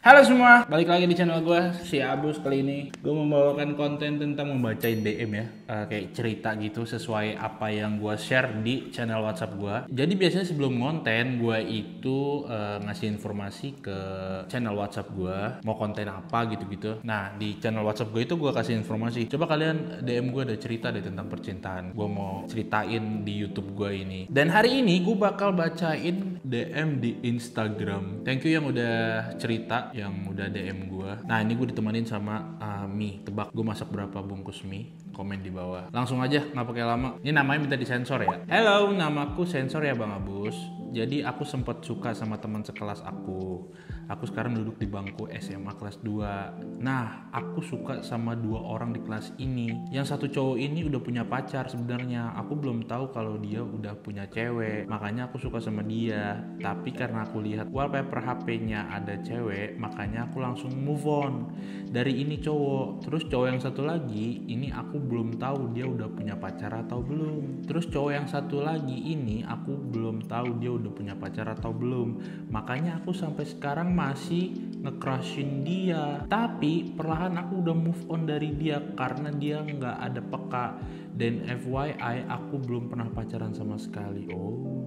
Halo semua, balik lagi di channel gue, si Abus. Kali ini gue membawakan konten tentang membaca DM ya, kayak cerita gitu sesuai apa yang gue share di channel WhatsApp gue. Jadi biasanya sebelum konten gue itu ngasih informasi ke channel WhatsApp gue, mau konten apa gitu-gitu. Nah di channel WhatsApp gue itu gue kasih informasi, coba kalian DM gue ada cerita deh tentang percintaan, gue mau ceritain di YouTube gue ini. Dan hari ini gue bakal bacain DM di Instagram. Thank you yang udah cerita, yang udah DM gue. Nah ini gue ditemenin sama mie. Tebak gue masak berapa bungkus mie? Komen di bawah. Langsung aja, nggak pakai lama. Ini namanya minta disensor ya. Hello, namaku sensor ya Bang Abus. Jadi aku sempat suka sama teman sekelas aku. Aku sekarang duduk di bangku SMA kelas 2. Nah, aku suka sama 2 orang di kelas ini. Yang satu cowok ini udah punya pacar sebenarnya. Aku belum tahu kalau dia udah punya cewek. Makanya aku suka sama dia. Tapi karena aku lihat wallpaper HP-nya ada cewek, makanya aku langsung move on dari ini cowok. Terus cowok yang satu lagi, ini aku belum tahu dia udah punya pacar atau belum. Terus cowok yang satu lagi ini aku belum tahu dia udah punya pacar atau belum. Makanya aku sampai sekarang masih nge-crushin dia. Tapi perlahan aku udah move on dari dia karena dia nggak ada peka. Dan FYI aku belum pernah pacaran sama sekali. Oh,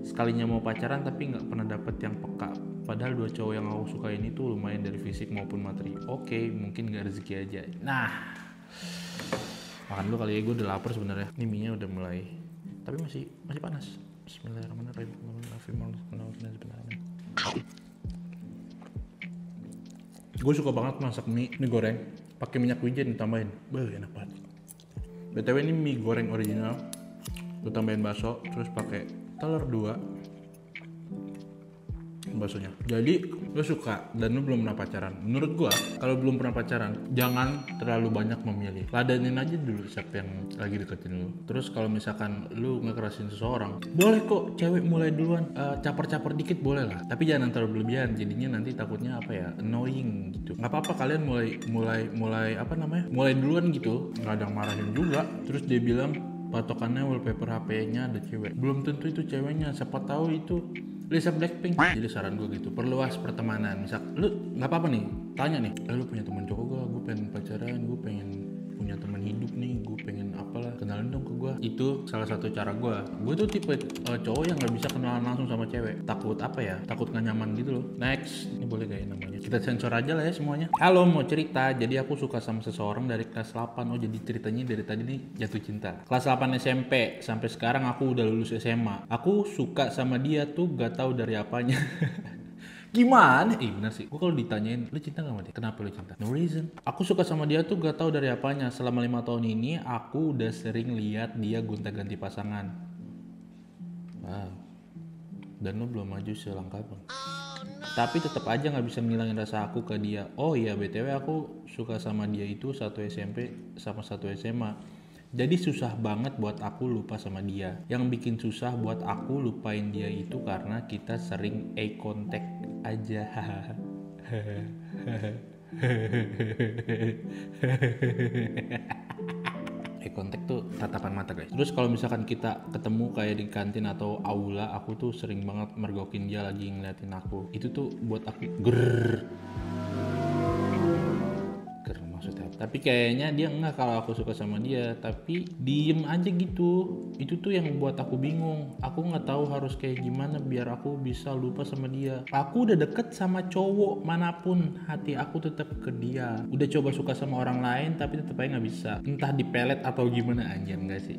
sekalinya mau pacaran tapi nggak pernah dapet yang peka. Padahal 2 cowok yang aku suka ini tuh lumayan dari fisik maupun materi. Oke, mungkin nggak rezeki aja. Nah, makan dulu kali ya, gue udah lapar sebenarnya. Ini mie-nya udah mulai, tapi masih panas. Bismillahirrahmanirrahim. Gue suka banget masak mie goreng pakai minyak wijen ditambahin. Enak banget. BTW ini mie goreng original. Gue tambahin bakso, terus pakai telur 2 baksonya. Jadi lo suka dan lo belum pernah pacaran. Menurut gua kalau belum pernah pacaran jangan terlalu banyak memilih. Ladenin aja dulu siapa yang lagi deketin lo. Terus kalau misalkan lo ngekerasin seseorang, boleh kok cewek mulai duluan, caper-caper dikit boleh lah. Tapi jangan terlalu berlebihan. Jadinya nanti takutnya apa ya, annoying gitu. Nggak apa-apa kalian mulai apa namanya? Mulai duluan gitu. Nggak ada yang marahin juga. Terus dia bilang patokannya wallpaper HP-nya ada cewek. Belum tentu itu ceweknya. Siapa tahu itu Lisa Blackpink. Jadi saran gue gitu, perluas pertemanan. Misal lu nggak apa-apa nih, tanya nih, lu punya teman cowok gak? Gue pengen pacaran, gue pengen punya teman hidup nih, gue pengen apalah, kenalin dong ke gue. Itu salah satu cara gue. Gue tuh tipe cowok yang nggak bisa kenalan langsung sama cewek. Takut apa ya? Takut gak nyaman gitu loh. Next, ini boleh gak ya namanya? Kita sensor aja lah ya semuanya. Halo, mau cerita. Jadi aku suka sama seseorang dari kelas 8. Oh jadi ceritanya dari tadi nih jatuh cinta. Kelas 8 SMP sampai sekarang aku udah lulus SMA. Aku suka sama dia tuh gak tahu dari apanya. Gimana? Bener sih. Gue kalau ditanyain, lu cinta gak sama dia? Kenapa lu cinta? No reason. Aku suka sama dia tuh gak tahu dari apanya. Selama 5 tahun ini, aku udah sering lihat dia gonta-ganti pasangan. Wow. Dan lu belum maju selangkah bang. Tapi tetap aja nggak bisa ngilangin rasa aku ke dia. Oh iya, BTW aku suka sama dia itu satu SMP sama satu SMA. Jadi susah banget buat aku lupa sama dia. Yang bikin susah buat aku lupain dia itu karena kita sering eye contact aja. Eye contact tuh tatapan mata guys. Terus kalau misalkan kita ketemu kayak di kantin atau aula, aku tuh sering banget mergokin dia lagi ngeliatin aku. Itu tuh buat aku grrrr maksudnya. Tapi kayaknya dia enggak kalau aku suka sama dia, tapi diem aja gitu. Itu tuh yang buat aku bingung. Aku nggak tahu harus kayak gimana biar aku bisa lupa sama dia. Aku udah deket sama cowok manapun, hati aku tetap ke dia. Udah coba suka sama orang lain tapi tetap aja nggak bisa. Entah dipelet atau gimana, anjir enggak sih.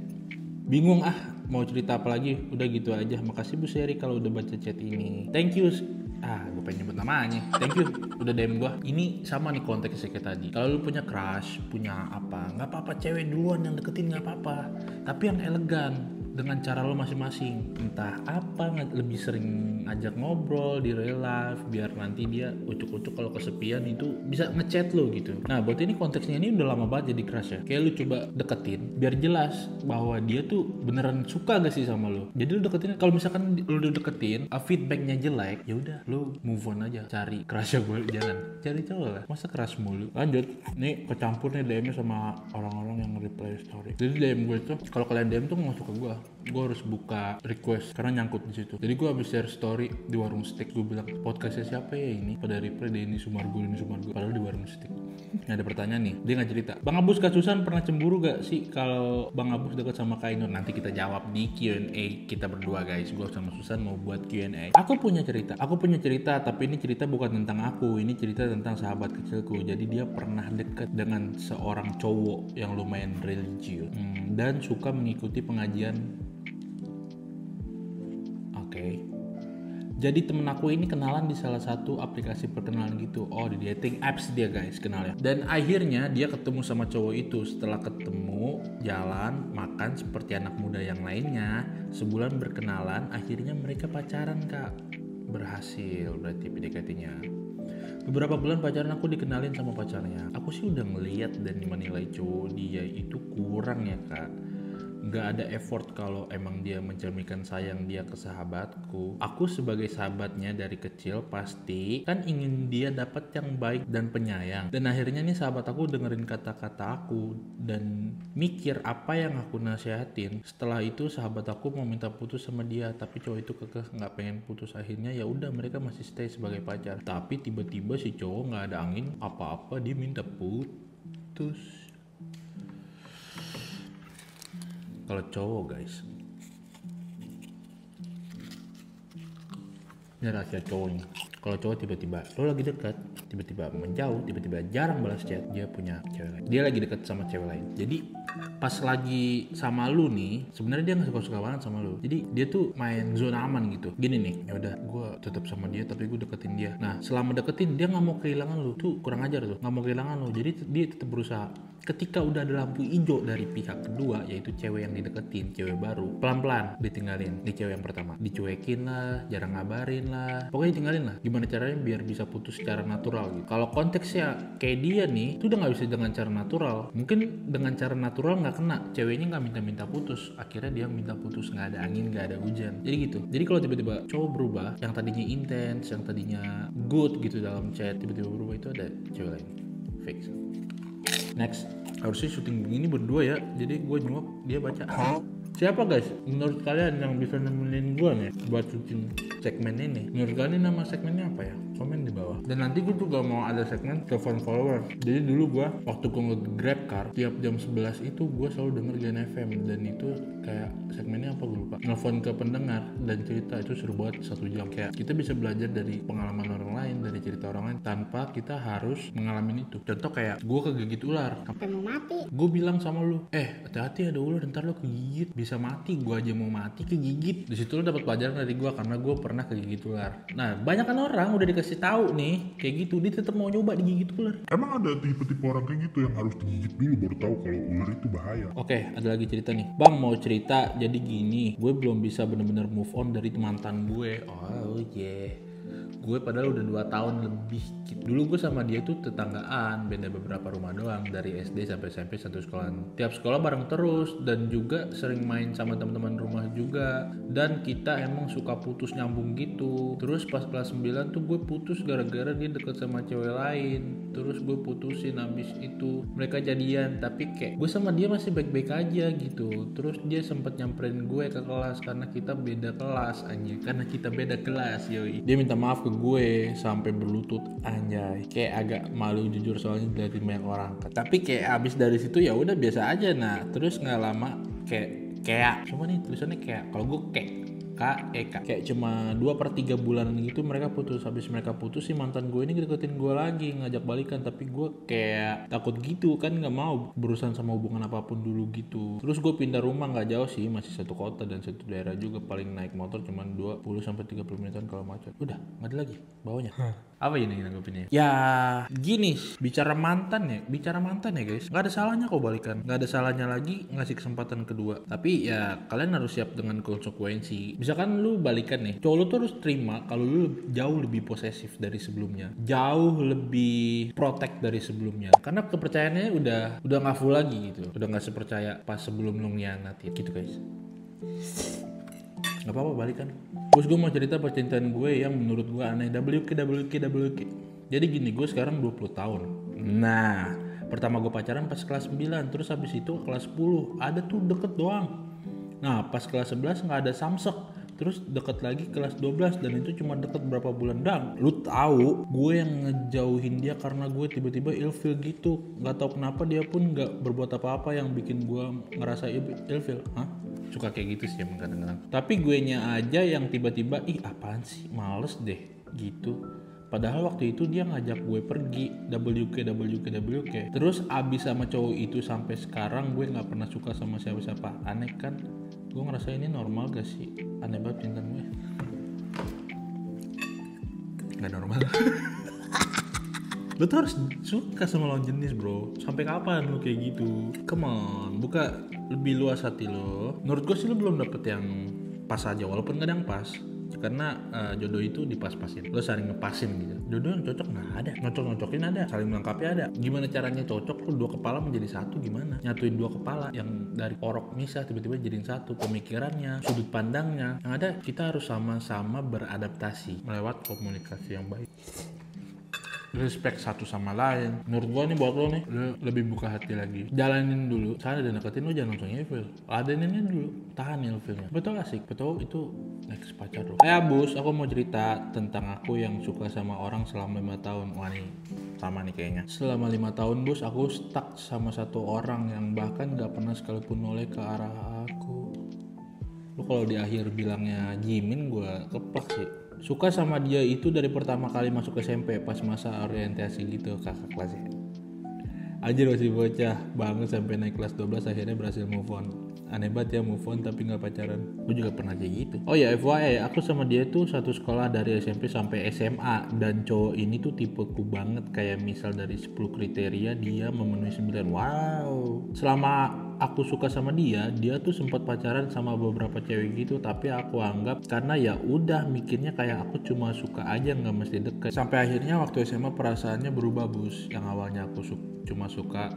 Bingung mau cerita apa lagi. Udah gitu aja. Makasih Bu Seri kalau udah baca chat ini. Thank you. Gue pengen nyebut namanya. Thank you udah DM gue. Ini sama nih konteksnya kayak tadi. Kalau lu punya crush, punya apa, nggak apa-apa cewek duluan yang deketin, nggak apa-apa. Tapi yang elegan dengan cara lo masing-masing. Entah apa, lebih sering ajak ngobrol di real life biar nanti dia ucuk-ucuk kalau kesepian itu bisa ngechat lo gitu. Nah buat ini konteksnya ini udah lama banget jadi crush ya. Kayak lu coba deketin biar jelas bahwa dia tuh beneran suka gak sih sama lo. Jadi lu deketin, kalau misalkan lu udah deketin feedbacknya jelek, ya udah lu move on aja, cari crushnya. Jangan cari cowok lah, masa crush mulu. Lanjut, nih kecampur nih DM-nya sama orang-orang yang reply story. Jadi DM gue tuh, kalau kalian DM tuh nggak suka gue, gue harus buka request karena nyangkut di situ. Jadi gue habis share story di warung steak, gue bilang podcastnya siapa ya ini, pada reply Denny Sumargo, padahal di warung steak. Nah, ada pertanyaan nih, dia nggak cerita. Bang Abus Kak Susan pernah cemburu gak sih kalau Bang Abus dekat sama Kak Ainur? Nanti kita jawab di Q&A kita berdua guys. Gue sama Susan mau buat Q&A. Aku punya cerita, tapi ini cerita bukan tentang aku, ini cerita tentang sahabat kecilku. Jadi dia pernah dekat dengan seorang cowok yang lumayan religius dan suka mengikuti pengajian. Oke. Jadi temen aku ini kenalan di salah satu aplikasi perkenalan gitu. Oh, di dating apps dia guys kenalnya. Dan akhirnya dia ketemu sama cowok itu. Setelah ketemu, jalan, makan seperti anak muda yang lainnya. Sebulan berkenalan, akhirnya mereka pacaran kak. Berhasil berarti PDKT-nya. Beberapa bulan pacaran aku dikenalin sama pacarnya. Aku sih udah ngeliat dan menilai cowok dia itu kurang ya kak. Gak ada effort kalau emang dia mencerminkan sayang dia ke sahabatku. Aku sebagai sahabatnya dari kecil pasti kan ingin dia dapat yang baik dan penyayang. Dan akhirnya nih sahabat aku dengerin kata-kata aku dan mikir apa yang aku nasihatin. Setelah itu sahabat aku mau minta putus sama dia, tapi cowok itu kekeh nggak pengen putus. Akhirnya ya udah mereka masih stay sebagai pacar. Tapi tiba-tiba si cowok nggak ada angin apa-apa dia minta putus. Kalau cowok guys, ini rahasia cowoknya. Kalau cowok tiba-tiba lo lagi dekat, tiba-tiba menjauh, tiba-tiba jarang balas chat, dia punya cewek lain. Dia lagi dekat sama cewek lain. Jadi pas lagi sama lu nih, sebenarnya dia nggak suka-suka banget sama lu. Jadi dia tuh main zona aman gitu. Gini nih, ya udah, gue tetap sama dia tapi gue deketin dia. Nah selama deketin dia nggak mau kehilangan lu, tuh kurang ajar tuh, nggak mau kehilangan lu. Jadi dia tetap berusaha. Ketika udah ada lampu hijau dari pihak kedua, yaitu cewek yang dideketin, cewek baru, pelan-pelan ditinggalin di cewek yang pertama. Dicuekin lah, jarang ngabarin lah, pokoknya ditinggalin lah. Gimana caranya biar bisa putus secara natural gitu. Kalau konteksnya kayak dia nih, itu udah nggak bisa dengan cara natural. Mungkin dengan cara natural nggak kena, ceweknya nggak minta putus, akhirnya dia minta putus, nggak ada angin, nggak ada hujan. Jadi gitu. Jadi kalau tiba-tiba cowok berubah, yang tadinya intens, yang tadinya good gitu dalam chat, tiba-tiba berubah, itu ada cewek lain. Fix. Next, harusnya syuting begini berdua ya, jadi gue nyuap, dia baca. Siapa guys menurut kalian yang bisa nemenin gue nih buat syuting segmen ini? Menurut kalian nama segmennya apa ya? Komen di bawah. Dan nanti gue juga mau ada segmen telepon followers. Jadi dulu gue waktu gue nge-grab car, tiap jam 11 itu gue selalu denger Gen FM. Dan itu kayak segmennya apa gue lupa, nelfon ke pendengar dan cerita. Itu seru banget, 1 jam. Kayak kita bisa belajar dari pengalaman orang lain, dari cerita orang lain, tanpa kita harus mengalami itu. Contoh kayak gue kegigit ular, sampai mau mati. Gue bilang sama lu, hati-hati ada ular, ntar lo kegigit, bisa mati. Gue aja mau mati kegigit. Di situ lo dapat pelajaran dari gue karena gue pernah kegigit ular. Nah banyak kan orang udah dikasih tahu nih kayak gitu, dia tetap mau nyoba digigit ular. Emang ada tipe-tipe orang kayak gitu yang harus digigit dulu baru tahu kalau ular itu bahaya. Oke, ada lagi cerita nih. Bang mau cerita, jadi gini, gue belum bisa bener-bener move on dari mantan gue. Oh yeah, gue padahal udah 2 tahun lebih gitu. Dulu gue sama dia tuh tetanggaan, beda beberapa rumah doang, dari SD sampai SMP satu sekolah. Tiap sekolah bareng terus dan juga sering main sama teman-teman rumah juga. Dan kita emang suka putus nyambung gitu. Terus pas kelas 9 tuh gue putus gara-gara dia deket sama cewek lain. Terus gue putusin, habis itu mereka jadian, tapi kayak gue sama dia masih baik-baik aja gitu. Terus dia sempet nyamperin gue ke kelas karena kita beda kelas anjir. Karena kita beda kelas yoi. Dia minta maaf ke gue sampai berlutut anjay. Kayak agak malu jujur soalnya dari banyak orang. Tapi kayak abis dari situ ya udah biasa aja. Nah terus nggak lama kayak cuma nih tulisannya kayak, kalau gue kayak cuma 2/3 bulan gitu mereka putus. Habis mereka putus sih mantan gue ini deketin gue lagi, ngajak balikan, tapi gue kayak takut gitu kan, nggak mau berurusan sama hubungan apapun dulu gitu. Terus gue pindah rumah, nggak jauh sih, masih satu kota dan satu daerah juga, paling naik motor cuma 20-30 menitan kalau macet. Udah nggak ada lagi bawanya. Apa ini nanggepinnya? Ya gini, bicara mantan ya guys, nggak ada salahnya kok balikan, nggak ada salahnya lagi ngasih kesempatan kedua. Tapi ya kalian harus siap dengan konsekuensi. Misalkan lu balikan nih, cowok lu tuh harus terima kalau lu jauh lebih posesif dari sebelumnya, jauh lebih protect dari sebelumnya, karena kepercayaannya udah nggak full lagi gitu, udah nggak sepercaya pas sebelum lu ngianatin gitu guys. Gak apa-apa balikan. Terus gue mau cerita percintaan gue yang menurut gue aneh. WK. Jadi gini, gue sekarang 20 tahun. Nah pertama gue pacaran pas kelas 9, terus habis itu kelas 10 ada tuh deket doang. Nah pas kelas 11 nggak ada samsek, terus deket lagi kelas 12 dan itu cuma deket berapa bulan dang. Lu tahu gue yang ngejauhin dia karena gue tiba-tiba ilfil gitu, nggak tahu kenapa dia pun nggak berbuat apa-apa yang bikin gue ngerasa ilfil. Suka kayak gitu sih emang kadang-kadang. Tapi gue nya aja yang tiba-tiba ih apaan sih, males deh gitu. Padahal waktu itu dia ngajak gue pergi WK. Terus abis sama cowok itu sampai sekarang gue nggak pernah suka sama siapa-siapa. Aneh kan? Gue ngerasa ini normal gak sih? Aneh banget cinta gue. Gak normal. Lu tuh harus suka sama lawan jenis bro. Sampai kapan lu kayak gitu? Come on, buka lebih luas hati lo. Menurut gue sih lu belum dapet yang pas aja, walaupun kadang pas. Karena jodoh itu dipas-pasin, lo saling ngepasin gitu. Jodoh yang cocok nggak ada, ngocok-ngocokin ada, saling melengkapi ada. Gimana caranya cocok lo dua kepala menjadi satu gimana? Nyatuin dua kepala yang dari orok misah tiba-tiba jadiin satu, pemikirannya, sudut pandangnya. Yang ada kita harus sama-sama beradaptasi melewat komunikasi yang baik. Respect satu sama lain. Menurut gua nih buat lo nih, lo lebih buka hati lagi. Jalanin dulu. Sana dan deketin lo jangan langsung ilfil. Ladeninnya dulu. Tahan ilfilnya. Betul asik. Betul itu next pacar lo. Abus, aku mau cerita tentang aku yang suka sama orang selama 5 tahun. Wah nih, sama nih kayaknya. Selama 5 tahun bos, aku stuck sama satu orang yang bahkan gak pernah sekalipun noleh ke arah aku. Lo kalau di akhir bilangnya Jimin, gua keplak sih. Suka sama dia itu dari pertama kali masuk SMP pas masa orientasi gitu kakak kelasnya. Anjir masih bocah banget sampai naik kelas 12 akhirnya berhasil move on. Aneh banget ya move on tapi gak pacaran. Gue juga pernah kayak gitu. Oh ya FYI, aku sama dia tuh satu sekolah dari SMP sampai SMA. Dan cowok ini tuh tipeku banget. Kayak misal dari 10 kriteria dia memenuhi 9. Wow. Selama aku suka sama dia tuh sempat pacaran sama beberapa cewek gitu, tapi aku anggap karena ya udah mikirnya kayak aku cuma suka aja nggak mesti deket. Sampai akhirnya waktu SMA perasaannya berubah bus. Yang awalnya aku cuma suka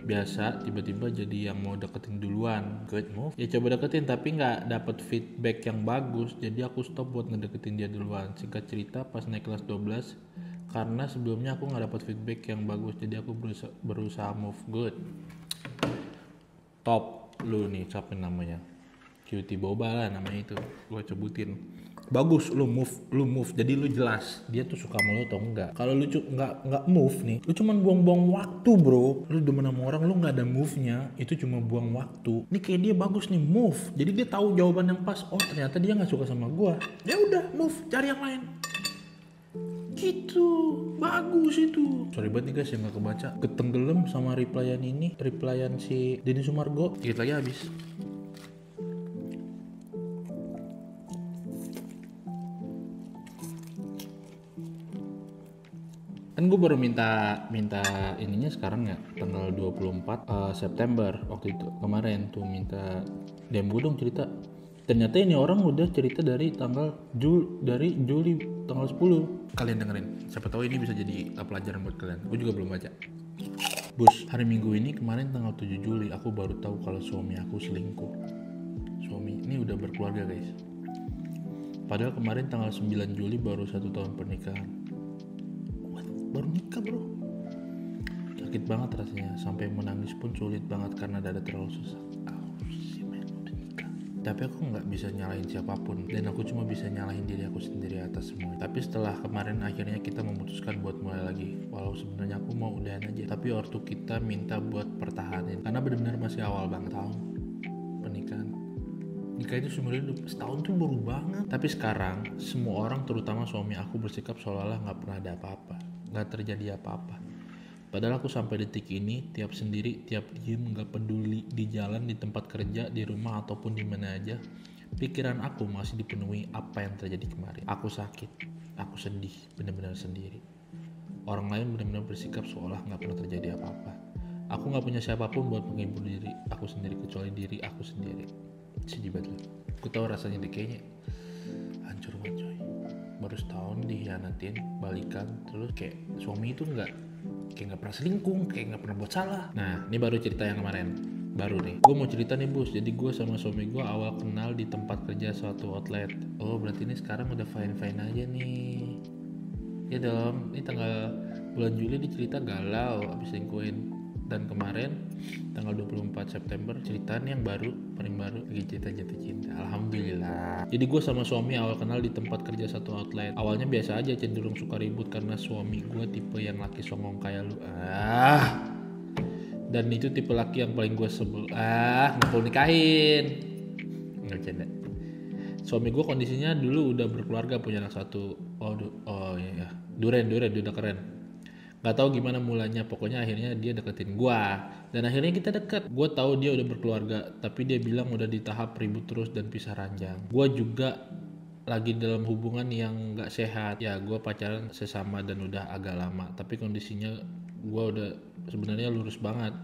biasa, tiba-tiba jadi yang mau deketin duluan. Good move. Ya coba deketin tapi nggak dapet feedback yang bagus, jadi aku stop buat ngedeketin dia duluan. Singkat cerita pas naik kelas 12 karena sebelumnya aku nggak dapet feedback yang bagus, jadi aku berusaha move. Good. Top lu nih, siapa namanya? Cutie Boba lah namanya itu, gue sebutin. Bagus lu move jadi lu jelas dia tuh suka sama lu atau enggak. Kalau lu nggak move nih, lu cuman buang-buang waktu bro. Lu demen sama orang lu nggak ada move nya, itu cuma buang waktu. Nih kayak dia bagus nih move, jadi dia tahu jawaban yang pas. Oh ternyata dia nggak suka sama gua, ya udah move, cari yang lain gitu. Bagus itu. Sorry banget nih guys yang gak kebaca, ketenggelam sama replyan si Denny Sumargo. Dikit lagi habis. Kan gue baru minta ininya sekarang ya, tanggal 24 September waktu itu kemarin tuh minta DM gue dong cerita. Ternyata ini orang udah cerita dari Juli tanggal 10. Kalian dengerin, siapa tahu ini bisa jadi pelajaran buat kalian. Gue juga belum baca. Bus, hari Minggu ini kemarin tanggal 7 Juli aku baru tahu kalau suami aku selingkuh. Suami ini udah berkeluarga guys. Padahal kemarin tanggal 9 Juli baru 1 tahun pernikahan. Baru nikah bro. Sakit banget rasanya, sampai menangis pun sulit banget karena dada terlalu susah. Tapi aku nggak bisa nyalahin siapapun dan aku cuma bisa nyalahin diri aku sendiri atas semua. Tapi setelah kemarin akhirnya kita memutuskan buat mulai lagi. Walau sebenarnya aku mau udahan aja, tapi ortu kita minta buat pertahanin karena benar-benar masih awal banget tahun pernikahan. Nikah itu seumur hidup, setahun tuh baru banget. Tapi sekarang semua orang terutama suami aku bersikap seolah-olah nggak pernah ada apa-apa, nggak terjadi apa-apa. Padahal aku sampai detik ini tiap sendiri, tiap diem, gak peduli di jalan, di tempat kerja, di rumah ataupun di mana aja, pikiran aku masih dipenuhi apa yang terjadi kemarin. Aku sakit, aku sedih, benar-benar sendiri. Orang lain benar-benar bersikap seolah gak pernah terjadi apa-apa. Aku gak punya siapapun buat menghibur diri aku sendiri kecuali diri aku sendiri. Sedih banget. Aku tahu rasanya deh kayaknya hancur banget coy. Baru setahun dihianatin, balikan, terus kayak suami itu kayak nggak pernah selingkuh, kayak nggak pernah buat salah. Nah ini baru cerita yang kemarin, baru nih. Gue mau cerita nih bos, jadi gue sama suami gue awal kenal di tempat kerja suatu outlet. Oh berarti ini sekarang udah fine aja nih. Ya dong, ini tanggal bulan Juli dia cerita galau abis selingkuhin. Dan kemarin tanggal 24 September cerita nih yang baru, paling baru, lagi cerita jatuh cinta. Alhamdulillah. Jadi gue sama suami awal kenal di tempat kerja satu outlet. Awalnya biasa aja, cenderung suka ribut karena suami gue tipe yang laki songong kayak lu. Dan itu tipe laki yang paling gue sebel. Nggak perlu nikahin. Nggak bercanda. Suami gue kondisinya dulu udah berkeluarga, punya anak satu. Oh iya. Duren udah keren. Gak tahu gimana mulanya, pokoknya akhirnya dia deketin gue. Dan akhirnya kita deket. Gue tahu dia udah berkeluarga, tapi dia bilang udah di tahap ribut terus dan pisah ranjang. Gue juga lagi dalam hubungan yang gak sehat. Ya gue pacaran sesama dan udah agak lama, tapi kondisinya gue udah sebenarnya lurus banget.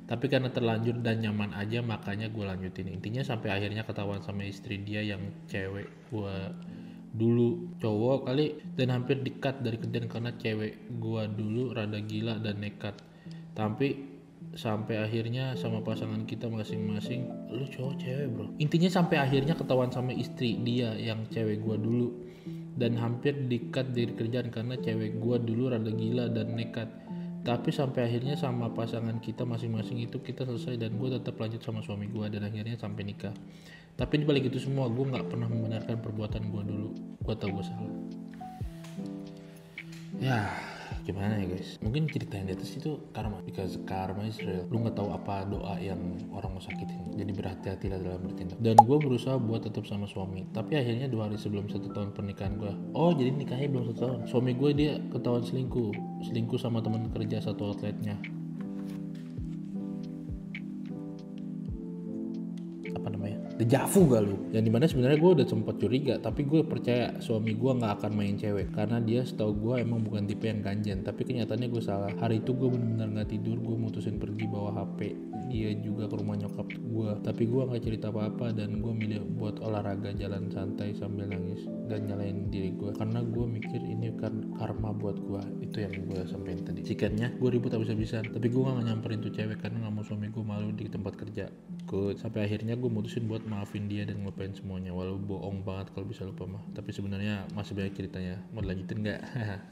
Tapi karena terlanjur dan nyaman aja, makanya gue lanjutin. Intinya sampai akhirnya ketahuan sama istri dia yang cewek gue dulu, cowok kali, dan hampir di-cut dari kerjaan karena cewek gue dulu rada gila dan nekat. Tapi sampai akhirnya sama pasangan kita masing-masing, lu cowok cewek bro. Intinya sampai akhirnya ketahuan sama istri dia yang cewek gue dulu, dan hampir di-cut dari kerjaan karena cewek gue dulu rada gila dan nekat. Tapi sampai akhirnya sama pasangan kita masing-masing itu kita selesai, dan gue tetap lanjut sama suami gue dan akhirnya sampai nikah. Tapi dibalik itu semua gue nggak pernah membenarkan perbuatan gue dulu. Gue tahu gue salah. Ya gimana ya guys, mungkin cerita yang di atas itu karma, because karma is real. Lu nggak tahu apa doa yang orang mau sakitin, jadi berhati-hatilah dalam bertindak. Dan gue berusaha buat tetap sama suami, tapi akhirnya 2 hari sebelum 1 tahun pernikahan gue, jadi nikahnya belum 1 tahun, suami gue dia ketahuan selingkuh sama teman kerja satu outletnya. Dejavu gak lu? Yang dimana sebenarnya gue udah sempat curiga, tapi gue percaya suami gue nggak akan main cewek karena dia setahu gue emang bukan tipe yang ganjen. Tapi kenyataannya gue salah. Hari itu gue benar-benar nggak tidur, gue mutusin pergi bawa HP dia juga ke rumah nyokap gue. Tapi gue nggak cerita apa-apa dan gue milih buat olahraga jalan santai sambil nangis dan nyalain diri gue karena gue mikir ini kan karma buat gue. Itu yang gue sampein tadi. Sikatnya gue ribut habis-habisan, tapi gue nggak nyamperin tuh cewek karena nggak mau suami gue malu di tempat kerja. Sampai akhirnya gue mutusin buat maafin dia dan ngelupain semuanya, walau bohong banget kalau bisa lupa mah. Tapi sebenarnya masih banyak ceritanya. Mau lanjutin nggak?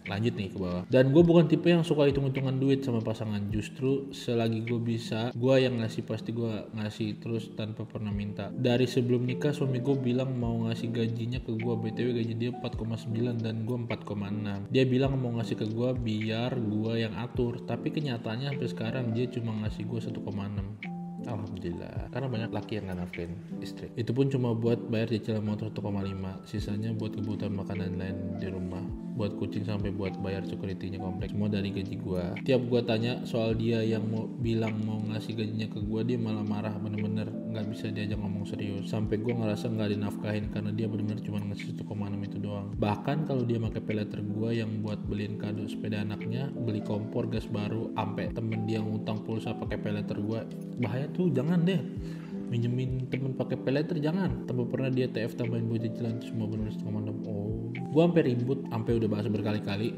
Lanjut nih ke bawah. Dan gue bukan tipe yang suka hitung-hitungan duit sama pasangan. Justru selagi gue bisa, gue yang ngasih, pasti gue ngasih terus tanpa pernah minta. Dari sebelum nikah suami gue bilang mau ngasih gajinya ke gue, BTW gaji dia 4,9 dan gue 4,6. Dia bilang mau ngasih ke gue biar gue yang atur, tapi kenyataannya sampai sekarang dia cuma ngasih gue 1,6. Alhamdulillah, karena banyak laki yang gak nafkahin istri. Itu pun cuma buat bayar cicilan motor 1,5, sisanya buat kebutuhan makanan lain di rumah, buat kucing sampai buat bayar security-nya kompleks, semua dari gaji gua. Tiap gua tanya soal dia yang mau ngasih gajinya ke gua, dia malah marah, bener-bener nggak bisa diajak ngomong serius. Sampai gua ngerasa nggak dinafkahin karena dia bener-bener cuma ngasih 1,6 itu doang. Bahkan kalau dia pakai paylater gua yang buat beliin kado sepeda anaknya, beli kompor gas baru, ampe temen dia ngutang pulsa pakai paylater gua, bahaya tuh, jangan deh minjemin temen pakai paylater, jangan. Tanpa pernah dia TF tambahin buat cicilan, itu semua bener 1,6. Gue sampai ribut, sampai udah bahas berkali-kali,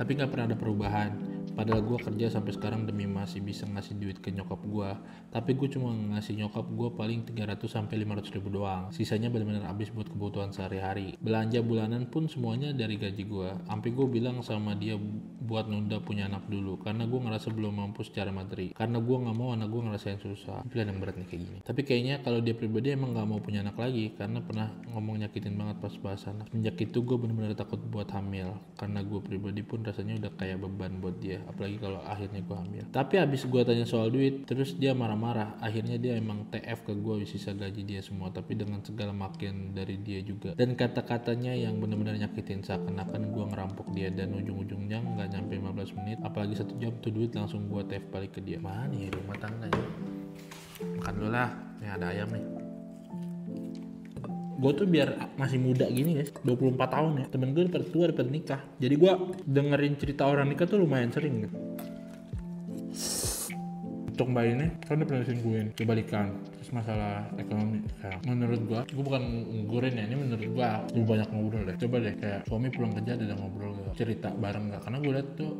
tapi nggak pernah ada perubahan. Padahal gue kerja sampai sekarang demi masih bisa ngasih duit ke nyokap gue, tapi gue cuma ngasih nyokap gue paling 300 sampai 500 ribu doang. Sisanya benar-benar habis buat kebutuhan sehari-hari. Belanja bulanan pun semuanya dari gaji gue. Sampai gue bilang sama dia buat nunda punya anak dulu, karena gue ngerasa belum mampu secara materi. Karena gue nggak mau anak gue ngerasain susah. Pilihan yang berat nih kayak gini. Tapi kayaknya kalau dia pribadi emang nggak mau punya anak lagi, karena pernah ngomong nyakitin banget pas bahas anak. Semenjak itu gue benar-benar takut buat hamil, karena gue pribadi pun rasanya udah kayak beban buat dia, apalagi kalau akhirnya gue hamil. Tapi abis gue tanya soal duit, terus dia marah-marah. Akhirnya dia emang TF ke gue sisa gaji dia semua, tapi dengan segala makian dari dia juga, dan kata-katanya yang benar-benar nyakitin, seakan-akan gue ngerampok dia. Dan ujung-ujungnya nggak nyampe 15 menit, apalagi 1 jam tuh duit langsung gue TF balik ke dia. Mana ya rumah tangganya? Makan dulu lah, nih ada ayam nih. Gue tuh biar masih muda gini guys, 24 tahun ya, temen gue udah tua, udah nikah. Jadi gue dengerin cerita orang nikah tuh lumayan sering gitu. Untuk mbak ini kan udah pernah disingguin kebalikan, terus masalah ekonomi. Kayak menurut gue bukan nggurin ya, ini menurut gue lebih banyak ngobrol deh. Coba deh kayak suami pulang kerja ada ngobrol gitu, cerita bareng gak? Karena gue liat tuh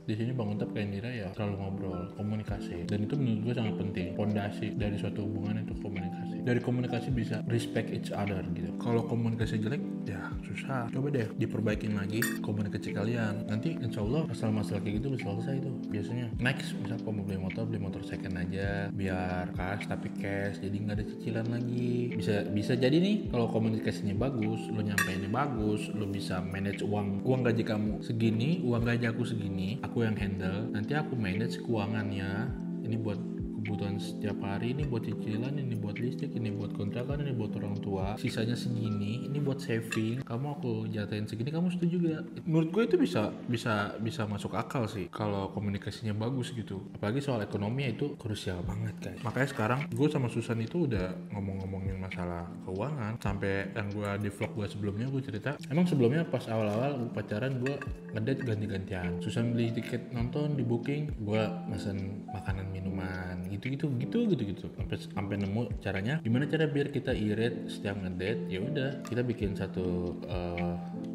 di sini Bang Untap kayak Indira ya selalu ngobrol, komunikasi, dan itu menurut gue sangat penting. Pondasi dari suatu hubungan itu komunikasi. Dari komunikasi bisa respect each other gitu. Kalau komunikasi jelek ya susah. Coba deh diperbaikin lagi komunikasi kalian. Nanti insya Allah masalah-masalah kayak gitu udah selesai tuh biasanya. Next, misal kamu beli motor second aja, biar cash tapi cash, jadi nggak ada cicilan lagi. Bisa jadi nih kalau komunikasinya bagus, lo nyampeinnya bagus, lo bisa manage uang gaji kamu segini, uang gaji aku segini, aku yang handle. Nanti aku manage keuangannya. Ini buat kebutuhan setiap hari, ini buat cicilan, ini buat listrik, ini buat kontrakan, ini buat orang tua, sisanya segini, ini buat saving. Kamu aku jatahin segini, kamu setuju gak? Menurut gue itu bisa masuk akal sih kalau komunikasinya bagus gitu. Apalagi soal ekonomi itu krusial banget guys. Makanya sekarang gue sama Susan itu udah ngomongin masalah keuangan. Sampai yang gue di vlog gue sebelumnya gue cerita, emang sebelumnya pas awal-awal pacaran gue ngedate ganti-gantian. Susan beli tiket nonton di booking, gue mesen makanan minuman gitu sampai nemu caranya gimana cara biar kita irit setiap ngedate. Ya udah kita bikin satu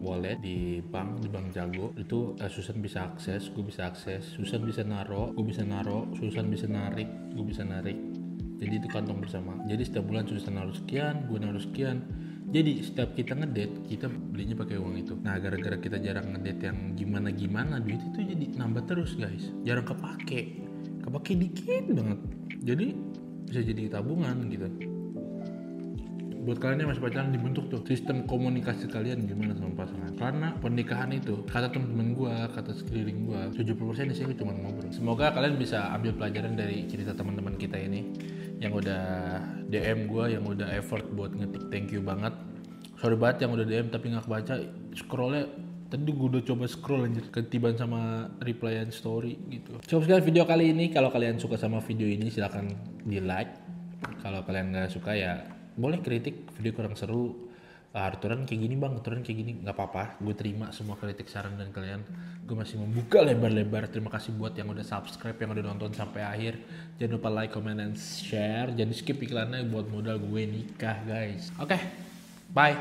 wallet di bank Jago itu. Susan bisa akses, gue bisa akses, Susan bisa naro, gue bisa naro, Susan bisa narik, gue bisa narik. Jadi itu kantong bersama. Jadi setiap bulan Susan naruh sekian, gue naruh sekian. Jadi setiap kita ngedate, kita belinya pakai uang itu. Nah, gara-gara kita jarang ngedate yang gimana-gimana, duit itu jadi nambah terus guys. Jarang kepake dikit banget. Jadi bisa jadi tabungan gitu. Buat kalian yang masih pacaran, dibentuk tuh sistem komunikasi kalian gimana sama pasangan. Karena pernikahan itu, kata temen-temen gue, kata sekeliling gue, 70% isinya cuma ngobrol. Semoga kalian bisa ambil pelajaran dari cerita teman-teman kita ini yang udah DM gue, yang udah effort buat ngetik. Thank you banget. Sorry banget yang udah DM tapi gak kebaca. Scrollnya tadi gue udah coba scroll anjir, ketiban sama replyan story gitu. Cukup sekian video kali ini. Kalau kalian suka sama video ini silahkan di like. Kalau kalian gak suka ya boleh kritik, video kurang seru, aturan kayak gini bang, aturan kayak gini, gak apa-apa. Gue terima semua kritik, saran dan kalian. Gue masih membuka lebar-lebar. Terima kasih buat yang udah subscribe, yang udah nonton sampai akhir. Jangan lupa like, comment, dan share. Jangan skip iklannya buat modal gue nikah guys. Oke, bye.